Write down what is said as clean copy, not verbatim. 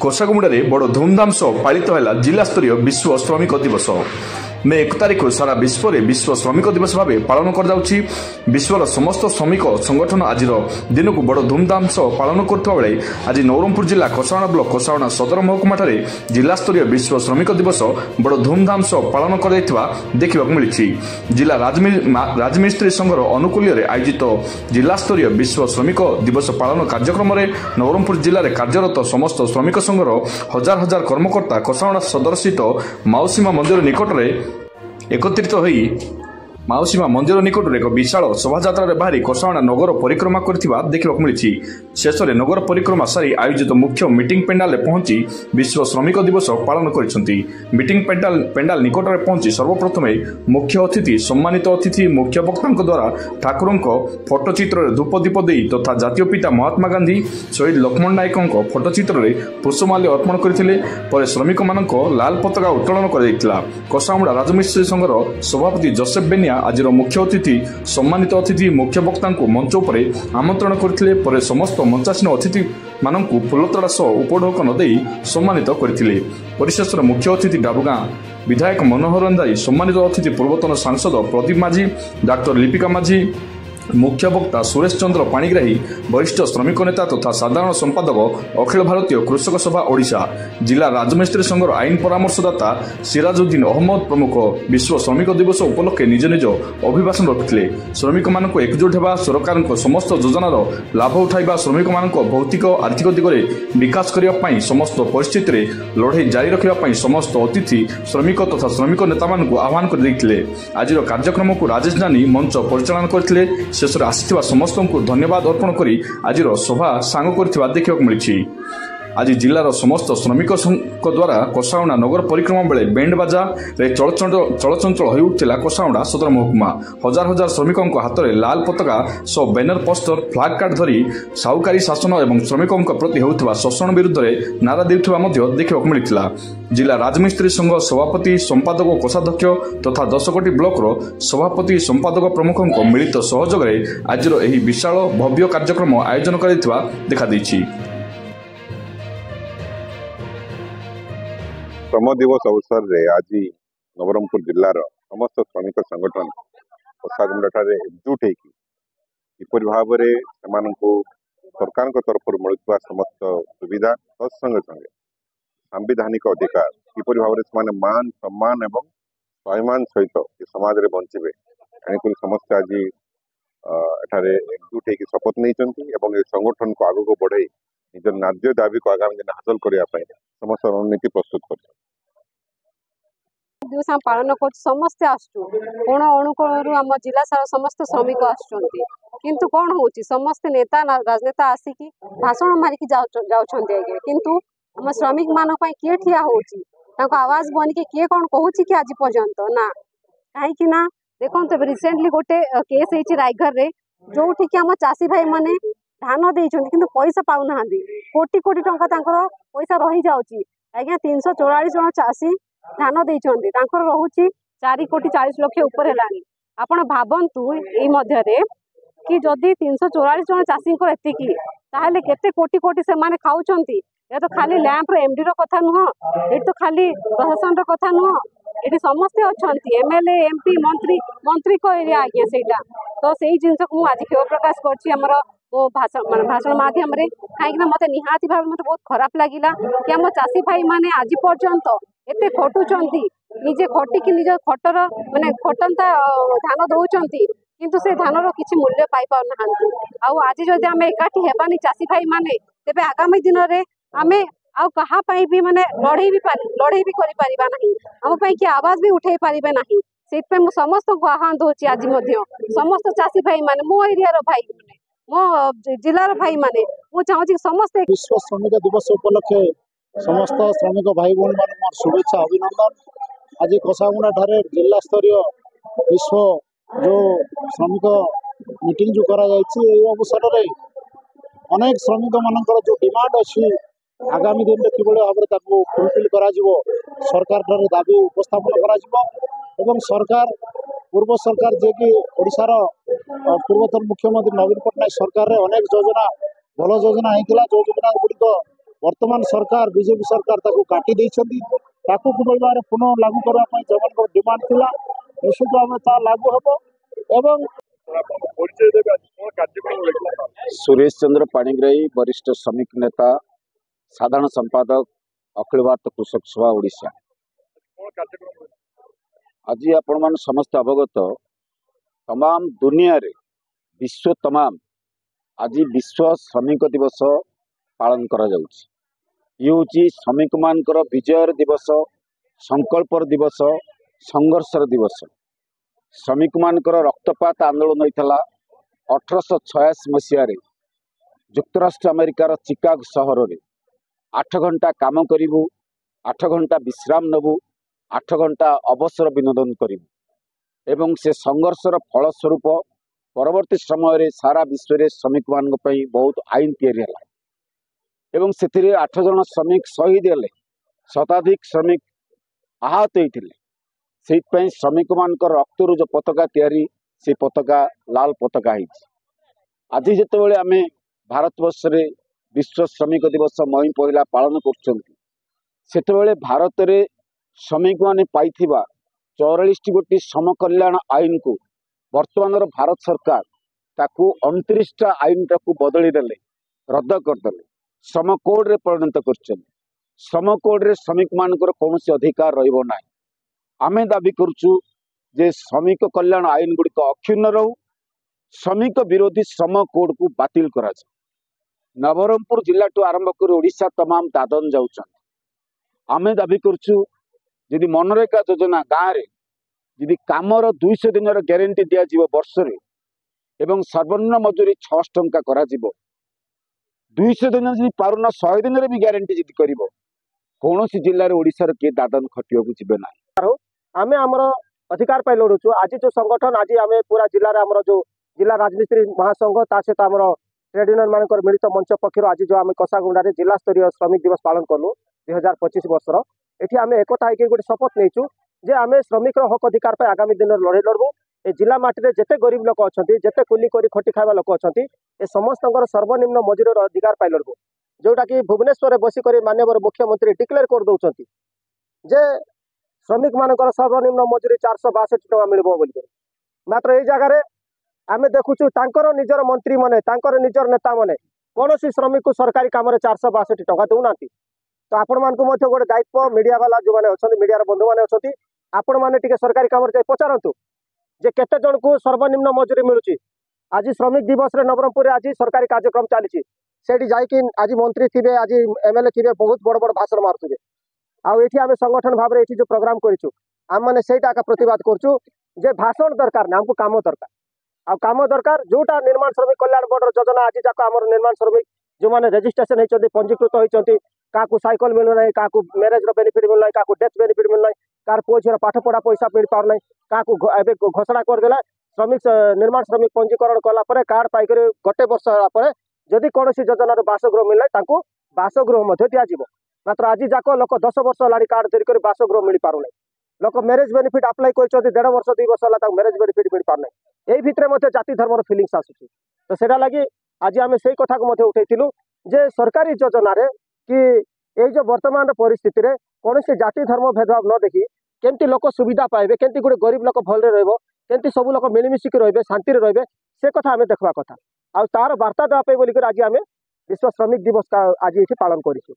कोसागुमुड़े बड़ धूमधाम सह पालित है जिला स्तरीय विश्व श्रमिक दिवस। मे 1 तारिख सारा विश्व में विश्व श्रमिक दिवस भाव पालन कर विश्वर समस्त श्रमिक संगठन आज दिन को बड़ धूमधाम सह पालन करुवा बेले आज नवरंगपुर जिला कोसावणा ब्लॉक कोसावणा सदर महकुमा जिला स्तरीय विश्व श्रमिक दिवस बड़ धूमधाम सह पालन देखा मिली। जिला राजमिस्त्री संघर अनुकूल्य आयोजित जिला स्तरीय विश्व श्रमिक दिवस पालन कार्यक्रम में नवरंगपुर जिले में कार्यरत समस्त श्रमिक संघर हजार हजार कर्मकर्ता कोसावणा सदर स्थित माउसीमा मंदिर निकट में एकत्रित होई माउसीमा मंदिर निकट में एक विशाल शोभायात्रा बाहरी कोसावणा नगर परिक्रमा देखा मिली। शेष में नगर परिक्रमा सारी आयोजित मुख्य मीटिंग पेंडाल पहुंची विश्व श्रमिक दिवस पालन कर मीटिंग पेंडाल निकट में पहुंची सर्वप्रथम मुख्य अतिथि सम्मानित अतिथि मुख्य वक्ता द्वारा ठाकुर फोटोचित्र धूपदीप दे तथा जातीय पिता महात्मा गांधी शहीद लक्ष्मण नायक फोटोचित्र में पुष्पमाल्य अर्पण करते श्रमिक मान लाल पताका उत्तोलन कर कोसावणा राजमिस्त्री संघर सभापति जोसेफ बेनिया आज मुख्य अतिथि सम्मानित अतिथि मुख्य वक्ता मंच उपर आमंत्रण करते समस्त मंचासीन अतिथि मान फुलतोड़ा सह उपढौकन दे सम्मानित करते। परिशेष मुख्य अतिथि डाबुगां विधायक मनोहर रंजाई सम्मानित अतिथि पूर्वतन सांसद प्रदीप माझी डाक्टर लिपिका माझी मुख्य वक्ता सुरेश चंद्र पाणिग्राही वरिष्ठ श्रमिक नेता तथा साधारण संपादक अखिल भारतीय कृषक सभा ओडिशा जिला राजमिस्त्री संघर आईन परामर्शदाता सिराजुद्दीन अहमद प्रमुख विश्व श्रमिक दिवस उपलक्षे निज निज अभिभाषण रखिले। श्रमिक मानक एकजुट होगा सरकार समस्त योजनार लाभ उठाइबा श्रमिक मानक भौतिक आर्थिक दिगरे विकास करने समस्त परिस्थिति लड़ाई जारी रखा समस्त अतिथि श्रमिक तथा श्रमिक नेता मान आह्वान कर आज कार्यक्रम को राजेश जानी मंच परिचालन करते। शेष आसी समस्त को धन्यवाद अर्पण करी आज सभा सांग कर देखा मिली। आज जिलार समस्त श्रमिक द्वारा कोसावणा नगर परिक्रमा बेले बैंड बाजा चलचंचल हो उठा कोसावणा सदर महकुमा हजार हजार श्रमिकों हाथ में लाल पताका सह बैनर पोस्टर फ्लैग कार्ड धरी साहुकारी शासन और श्रमिकों प्रति होता शोषण विरुद्ध में नारा देउथिबा देखा मिलता। जिला राजमिस्त्री संघ सभापति संपादक कोषाध्यक्ष तथा 10 कोटी ब्लॉक सभापति संपादक प्रमुखों मिलित सहयोग में आज विशाल भव्य कार्यक्रम आयोजन कर देखा। श्रम दिवस अवसर रे आज नवरंगपुर जिलार समस्त श्रमिक संगठन कोसागुमुड़ा एकजुट होपरि भाव में सरकार तरफ मिलुवा समस्त सुविधा तत्संगे संगे सांविधानिक अधिकार किपरि भाव में मान सम्मान एवं स्वाभिमान सहित समाज में बंचे एणुक समस्त आज एठारे एकजुट होकर शपथ नहीं संगठन को आगू बढ़ाई निज न्याय दाबी को आगामी दिन हासिल करने समस्त रणनीति प्रस्तुत कर दिवस पालन कर समस्ते आसु कोण अणुकोण आम जिला सारा समस्त श्रमिक आसुच्च किंतु कौन होची समस्त नेता राजनेता आसिकी भाषण मारिकी जाउछन्ते किंतु आम श्रमिक मान किए ठिया होची आवाज बनिके किए कौन कहूँ कि आज पर्यंत ना कहीं ना देखो रिसेंटली गोटे केस होती रायघर रे जो आम चाषी भाई माने धान देइछन्ति किंतु पैसा पाउ नाहंती कोटी कोटी टंका तांकर पैसा रही जाउची आज्ञा 344 जन चाषी धान देइछन्ति तांकर रहुची 4 कोटी 40 लाख ऊपर हेलानी। आपण भाबंतु एई मध्य रे कि जदि 344 जन चाषी को एतिकी ताहले केते कोटी कोटी से माने खाउछन्ति। ये तो खाली लैंप रो एमडी रो कथा नुह ए तो खाली प्रशासन रो कथा नुह ये समस्ते अच्छे एमएलए एमपी मंत्री मंत्री को एरिया आज्ञा सेटा तो सही जिनस को आज खेव प्रकाश कर भाषण माध्यम कहीं मत निहाती भाव मत बहुत खराब लगिला कि आम चाषी भाई माने आज पर्यंत एते खटुचंती निजे खटिकी निज खटर माने खटंता धान दौरान किंतु से धानर किसी मूल्य पाई पार ना आज जदि आम एकाठी हेबानी चाषी भाई माने तेबे आगामी दिन में आम आउ कहा भी माने लड़े भी करि परिबा नहीं आम कि आवाज भी उठे पारिबे नहीं से समस्त को आह्वान दूची आज समस्त चाषी भाई माने मो एरिया रो भाई माने मो जिलार भाई माने मु चाहूँ समस्त विश्व श्रमिक दिवस उपलक्षे समस्त श्रमिक भाई भौणी मान मोर शुभेच्छा अभिनंदन। आज कोसागुमुड़ा ठारे जिला स्तरीय विश्व जो श्रमिक मीटिंग जो करा जायछि ए अवसर रे अनेक श्रमिक मानकर जो डिमांड अछि आगामी दिन में किभଳି भाव फुलफिल करा सरकार दाबी उपस्थापन करा सरकार पूर्व सरकार जे कि ओडिशार पूर्वतन मुख्यमंत्री नवीन पट्टनायक सरकार रे अनेक योजना भल योजना होता जो योजना गुड़िक वर्तमान सरकार बीजेपी सरकार ताकू काटी देइछंती ताकू किभଳି भाବରେ पुनः लागू करबा जो डिमांड थिला निश्चित भाव ता लागू हबो एवं सुरेश चंद्र पाणिग्राही वरिष्ठ श्रमिक नेता साधारण संपादक अखिल भारत कृषक सभा ओडिशा। आज आपण मान समस्त अवगत तमाम दुनिया रे विश्व तमाम आज विश्व श्रमिक दिवस पालन करा जाउछि। ये हूँ श्रमिक मानकर विजयर दिवस, संकल्पर दिवस, संघर्षर दिवस। श्रमिक मानकर रक्तपात आंदोलन होता 1886 मसीह युक्तराष्ट्र अमेरिकार चिकागो सहर में 8 घंटा काम करूँ, 8 घंटा विश्राम नबू, 8 घंटा अवसर विनोदन करूँ एवं से संघर्षर फलस्वरूप परवर्ती समय सारा विश्व में श्रमिक मान बहुत आईन तैयारी एवं से 8 जन श्रमिक शहीद हेले, शताधिक श्रमिक आहत होते से श्रमिक मान रक्तरू जो पताका तैयारी से पताका लाल पताका आज जितेबाला आम भारत वर्ष रे विश्व श्रमिक दिवस मई पहला पालन कर भारत में श्रमिक माने पाइथिबा 44 गोटी श्रम कल्याण आईन को वर्तमान भारत सरकार ताकू 29टा आईन टाकू बदली देले, रद्द करदे, श्रम कोड रे परिणत कर। श्रम कोड रे श्रमिक मानकर कौन अधिकार रहिबो नाही। आमे दाबी करुचु जे श्रमिक कल्याण आईन गुड़िक अक्षुण्ण रहू, श्रमिक विरोधी श्रम कोड को बातिल करा जाए। नवरंगपुर जिला टू आरंभ कर ओडिशा तमाम दादन जाउछन। आमे दाबी करुचु यदि मनरेगा योजना गाँव में यदि कामर 200 दिन ग्यारंटी दिया जीवो वर्ष रे एवं सर्वनिम्न मजूरी 600 टंका करा जीवो। 200 दिन यदि पारुना 100 दिन भी ग्यारंटी यदि करिवो कौन जिले में ओडिशा रे के दादन खटिया को जीवे ना। आमे आमर अधिकार पाई लड़ुचु। आज जो संगठन आज आम पूरा जिले में जो जिला राजमिस्त्री महासंघ ता सहित आम ट्रेड यूनियन मान मिलित मंच पक्षर आज जो आम कसागुंडा जिला स्तरीय श्रमिक दिवस पालन कलु 2025 वर्षर ये आम एकता होकर गोटे शपथ नहीं जे आम श्रमिक हक अधिकार पर आगामी दिन लड़े लड़बू। ए जिला माटी जिते गरीब लोक अच्छा जिते कुली कर खटी खावा लोक अच्छा ए समस्त सर्वनिम्न मजूरी अधिकार पाई लड़बू। जोटा कि भुवनेश्वर बसिक माननीय मुख्यमंत्री डिक्लेयर कर दौरान जे श्रमिक मानकर सर्वनिम्न मजूरी 462 टका मिल बोल। मात्र ये जगार आम देखुचु निजर मंत्री मैंने निजर नेता मैंने कौन श्रमिक को सरकारी काम 462 टका दौना। तो आपण मान गोटे दायित्व मीडिया वाला जो मैंने अच्छा मीडिया बंधु मैंने अच्छा आपण मैंने सरकारी काम पचारतु जे केते जन को सर्वनिम्न मजूरी मिलूची। आज श्रमिक दिवस रे नवरंगपुर आज सरकारी कार्यक्रम चली जाकि आज मंत्री थे आज एमएलए थे बहुत बड़ बड़ भाषण मारुवे आठी आम संगठन भाव में जो प्रोग्राम करूँ आम मैंने से प्रतिवाद करूँ जे भाषण दरकार ना हमको काम दरकार आ काम दरकार जोटा निर्माण श्रमिक कल्याण बोर्ड योजना आज जाक आम निर्माण श्रमिक जो मैंने रेजिस्ट्रेशन होती पंजीकृत होती क्या साइकिल मिलूना क्या मैरेज बेनिफिट मिलना क्या डेथ बेनिफिट मिलना कार पुओ झीर पाठ पढ़ा पैसा मिल पारना क्या घोषणा करदेला श्रमिक निर्माण श्रमिक पंजीकरण कलापर कार्ड पाइक गोटे वर्ष पर जदि कौन योजनार बासगृह मिलना बासगृह दिज्व। मात्र आज जाक लोक 10 वर्ष है कार्ड धरिक बासगृह मिल पार लोक मैरेज बेनिफिट अप्लाई कर 1.5 वर्ष 2 वर्ष है मैरेज बेनिफिट मिल पारना यही भितर जाति धर्मर फिलिंग्स आसूँ। तो सेटा लगी आज आम से कथा को उठेलु जे सरकारी योजना कि ये जो वर्तमान परिस्थिति रे कौन से जाति धर्म भेदभाव न देखी केमती लोक सुविधा पाइबे केमती गोटे गरीब लोक भल केमती सब लोक मिलमिशिक रे शांति रे से कथा आम देखा कथा आ तार वार्ता देवाई बोलिक आज आम विश्व श्रमिक दिवस का आज ये पालन करूँ।